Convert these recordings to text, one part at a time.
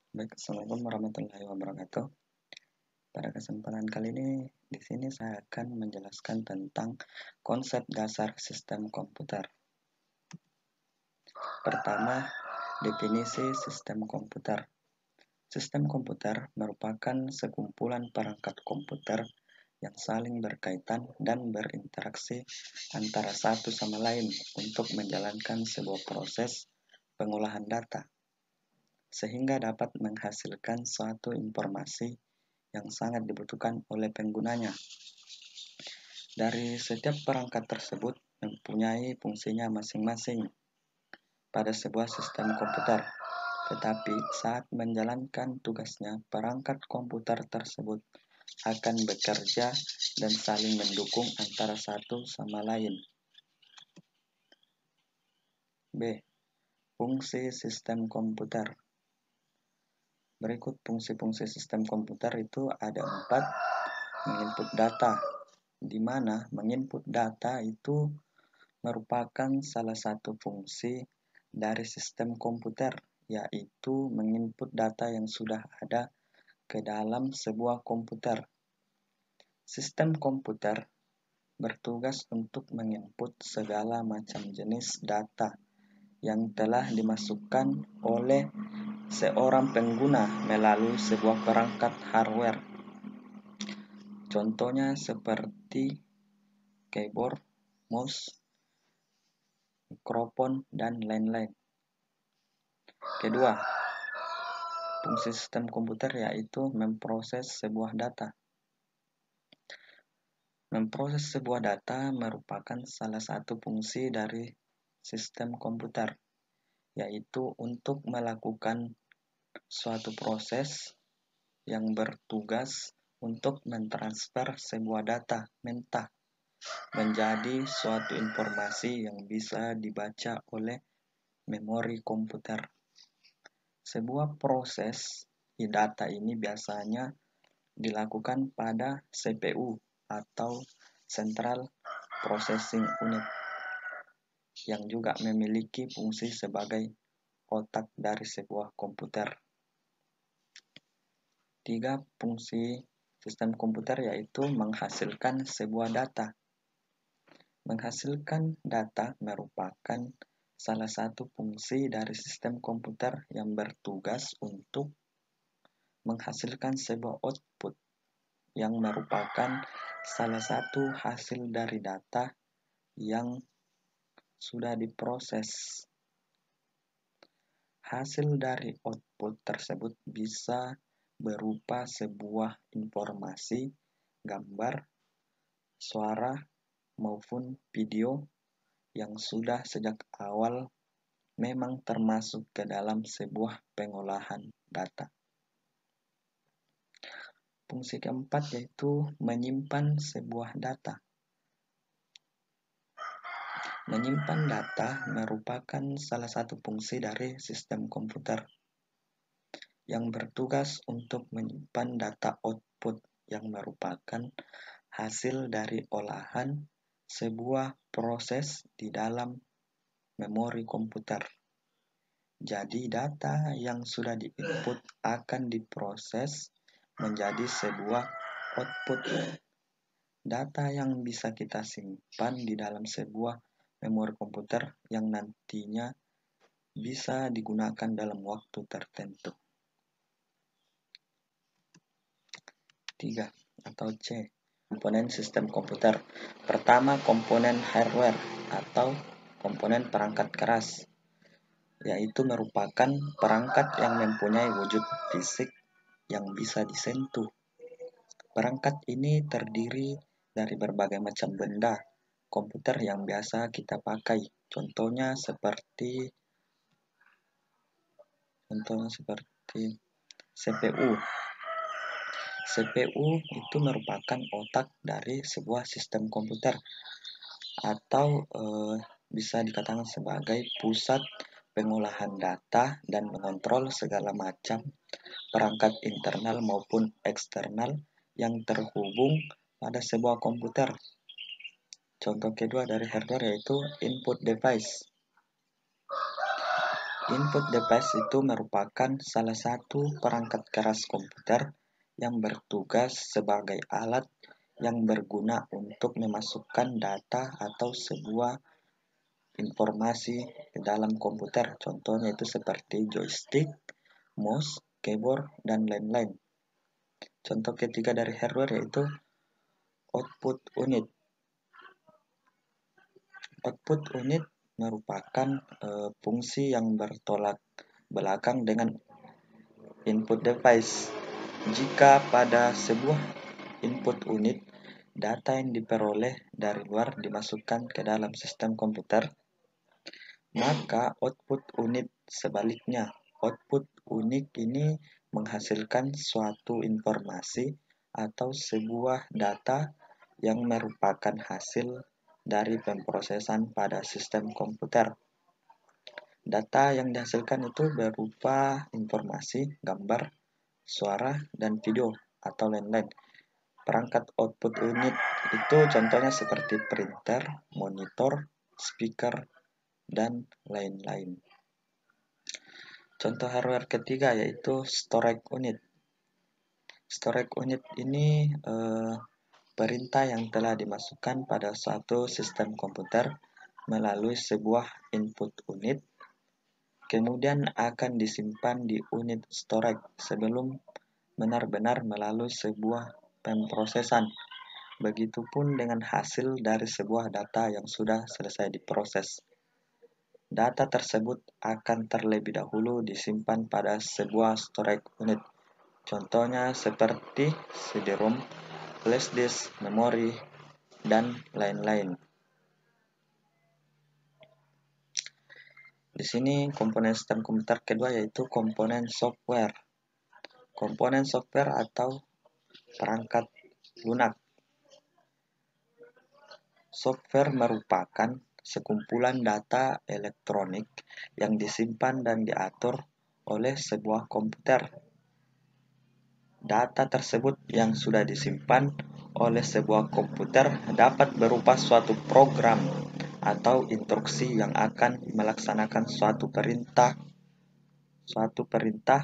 Baik, Assalamualaikum warahmatullahi wabarakatuh. Pada kesempatan kali ini, di sini saya akan menjelaskan tentang konsep dasar sistem komputer. Pertama, definisi sistem komputer. Sistem komputer merupakan sekumpulan perangkat komputer yang saling berkaitan dan berinteraksi antara satu sama lain untuk menjalankan sebuah proses pengolahan data, sehingga dapat menghasilkan suatu informasi yang sangat dibutuhkan oleh penggunanya. Dari setiap perangkat tersebut mempunyai fungsinya masing-masing pada sebuah sistem komputer, tetapi saat menjalankan tugasnya, perangkat komputer tersebut akan bekerja dan saling mendukung antara satu sama lain. B. Fungsi sistem komputer. Berikut fungsi-fungsi sistem komputer itu ada 4. Menginput data, di mana menginput data itu merupakan salah satu fungsi dari sistem komputer, yaitu menginput data yang sudah ada ke dalam sebuah komputer. Sistem komputer bertugas untuk menginput segala macam jenis data yang telah dimasukkan oleh seorang pengguna melalui sebuah perangkat hardware. Contohnya seperti keyboard, mouse, mikrofon, dan lain-lain. Kedua, fungsi sistem komputer yaitu memproses sebuah data. Memproses sebuah data merupakan salah satu fungsi dari sistem komputer, yaitu untuk melakukan suatu proses yang bertugas untuk mentransfer sebuah data mentah menjadi suatu informasi yang bisa dibaca oleh memori komputer. Sebuah proses di data ini biasanya dilakukan pada CPU atau Central Processing Unit yang juga memiliki fungsi sebagai otak dari sebuah komputer. 3. Fungsi sistem komputer yaitu menghasilkan sebuah data. Menghasilkan data merupakan salah satu fungsi dari sistem komputer yang bertugas untuk menghasilkan sebuah output yang merupakan salah satu hasil dari data yang sudah diproses. Hasil dari output tersebut bisa berupa sebuah informasi, gambar, suara, maupun video yang sudah sejak awal memang termasuk ke dalam sebuah pengolahan data. Fungsi keempat yaitu menyimpan sebuah data. Menyimpan data merupakan salah satu fungsi dari sistem komputer yang bertugas untuk menyimpan data output yang merupakan hasil dari olahan sebuah proses di dalam memori komputer. Jadi data yang sudah diinput akan diproses menjadi sebuah output. Data yang bisa kita simpan di dalam sebuah memori komputer yang nantinya bisa digunakan dalam waktu tertentu. 3 atau C. Komponen sistem komputer. Pertama, komponen hardware atau komponen perangkat keras, yaitu merupakan perangkat yang mempunyai wujud fisik yang bisa disentuh. Perangkat ini terdiri dari berbagai macam benda komputer yang biasa kita pakai. Contohnya seperti CPU. CPU itu merupakan otak dari sebuah sistem komputer atau bisa dikatakan sebagai pusat pengolahan data dan mengontrol segala macam perangkat internal maupun eksternal yang terhubung pada sebuah komputer. Contoh kedua dari hardware yaitu input device. Input device itu merupakan salah satu perangkat keras komputer yang bertugas sebagai alat yang berguna untuk memasukkan data atau sebuah informasi ke dalam komputer. Contohnya itu seperti joystick, mouse, keyboard, dan lain-lain. Contoh ketiga dari hardware yaitu output unit. Output unit merupakan fungsi yang bertolak belakang dengan input device. Jika pada sebuah input unit, data yang diperoleh dari luar dimasukkan ke dalam sistem komputer, maka output unit sebaliknya. Output unit ini menghasilkan suatu informasi atau sebuah data yang merupakan hasil dari pemrosesan pada sistem komputer. Data yang dihasilkan itu berupa informasi, gambar, suara, dan video, atau lain-lain. Perangkat output unit itu contohnya seperti printer, monitor, speaker, dan lain-lain. Contoh hardware ketiga yaitu storage unit. Storage unit ini perintah yang telah dimasukkan pada suatu sistem komputer melalui sebuah input unit, kemudian akan disimpan di unit storage sebelum benar-benar melalui sebuah pemrosesan. Begitupun dengan hasil dari sebuah data yang sudah selesai diproses. Data tersebut akan terlebih dahulu disimpan pada sebuah storage unit. Contohnya seperti CD-ROM, flash disk, memori, dan lain-lain. Di sini komponen sistem komputer kedua yaitu komponen software. Komponen software atau perangkat lunak. Software merupakan sekumpulan data elektronik yang disimpan dan diatur oleh sebuah komputer. Data tersebut yang sudah disimpan oleh sebuah komputer dapat berupa suatu program atau instruksi yang akan melaksanakan suatu perintah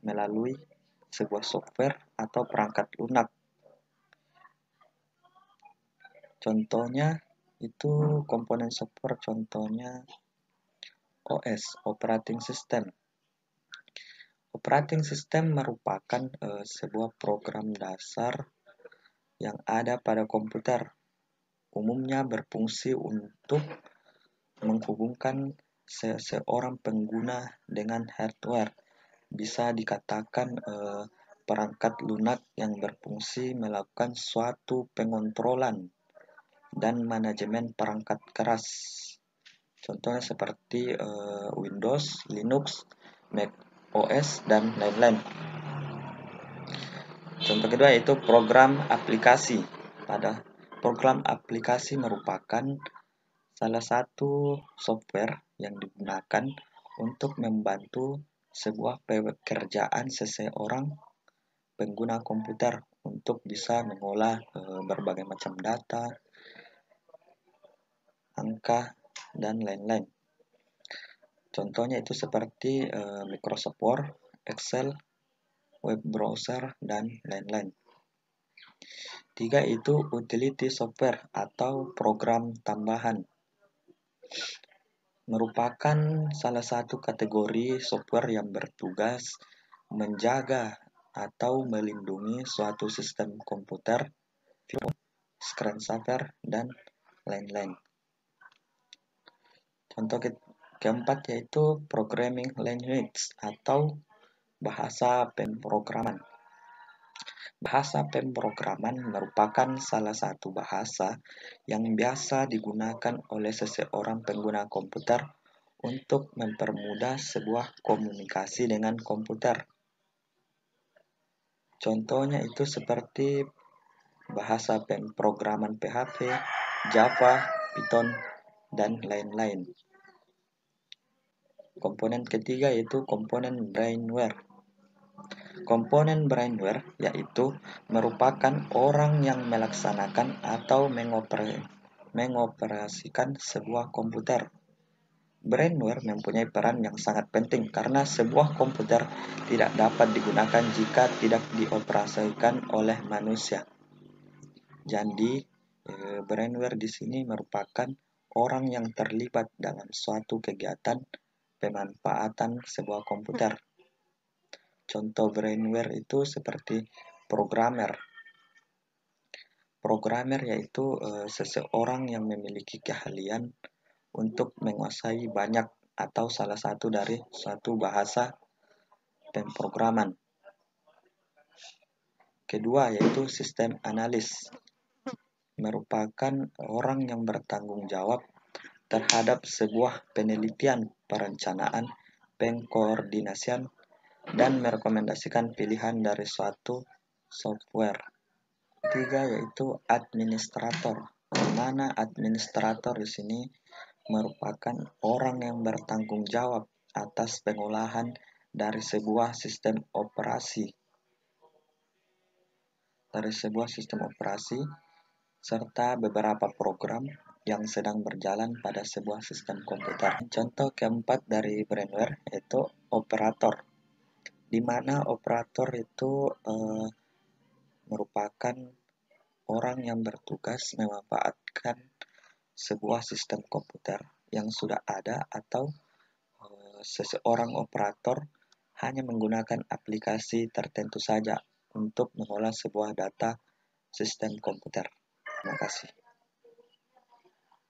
melalui sebuah software atau perangkat lunak. Contohnya itu komponen software, contohnya OS, operating system. Operating system merupakan sebuah program dasar yang ada pada komputer. Umumnya berfungsi untuk menghubungkan seseorang pengguna dengan hardware. Bisa dikatakan perangkat lunak yang berfungsi melakukan suatu pengontrolan dan manajemen perangkat keras. Contohnya seperti Windows, Linux, Mac OS, dan lain-lain. Contoh kedua yaitu program aplikasi. Pada program aplikasi merupakan salah satu software yang digunakan untuk membantu sebuah pekerjaan seseorang pengguna komputer untuk bisa mengolah berbagai macam data, angka, dan lain-lain. Contohnya itu seperti Microsoft Word, Excel, web browser, dan lain-lain. 3 itu utility software atau program tambahan. Merupakan salah satu kategori software yang bertugas menjaga atau melindungi suatu sistem komputer, screensaver, dan lain-lain. Contoh keempat yaitu programming language atau bahasa pemrograman. Bahasa pemrograman merupakan salah satu bahasa yang biasa digunakan oleh seseorang pengguna komputer untuk mempermudah sebuah komunikasi dengan komputer. Contohnya itu seperti bahasa pemrograman PHP, Java, Python, dan lain-lain. Komponen ketiga yaitu komponen brainware. Komponen brainware yaitu merupakan orang yang melaksanakan atau mengoperasikan sebuah komputer. brainware mempunyai peran yang sangat penting karena sebuah komputer tidak dapat digunakan jika tidak dioperasikan oleh manusia. Jadi, brainware di sini merupakan orang yang terlibat dalam suatu kegiatan pemanfaatan sebuah komputer. Contoh brainware itu seperti programmer. Programmer yaitu seseorang yang memiliki keahlian untuk menguasai banyak atau salah satu dari suatu bahasa pemrograman. Kedua yaitu sistem analis, merupakan orang yang bertanggung jawab terhadap sebuah penelitian, perencanaan, pengkoordinasian, dan merekomendasikan pilihan dari suatu software. Ketiga yaitu administrator, di mana administrator di sini merupakan orang yang bertanggung jawab atas pengolahan dari sebuah sistem operasi serta beberapa program yang sedang berjalan pada sebuah sistem komputer. Contoh keempat dari brainware yaitu operator, di mana operator itu merupakan orang yang bertugas memanfaatkan sebuah sistem komputer yang sudah ada atau seseorang operator hanya menggunakan aplikasi tertentu saja untuk mengolah sebuah data sistem komputer. Terima kasih.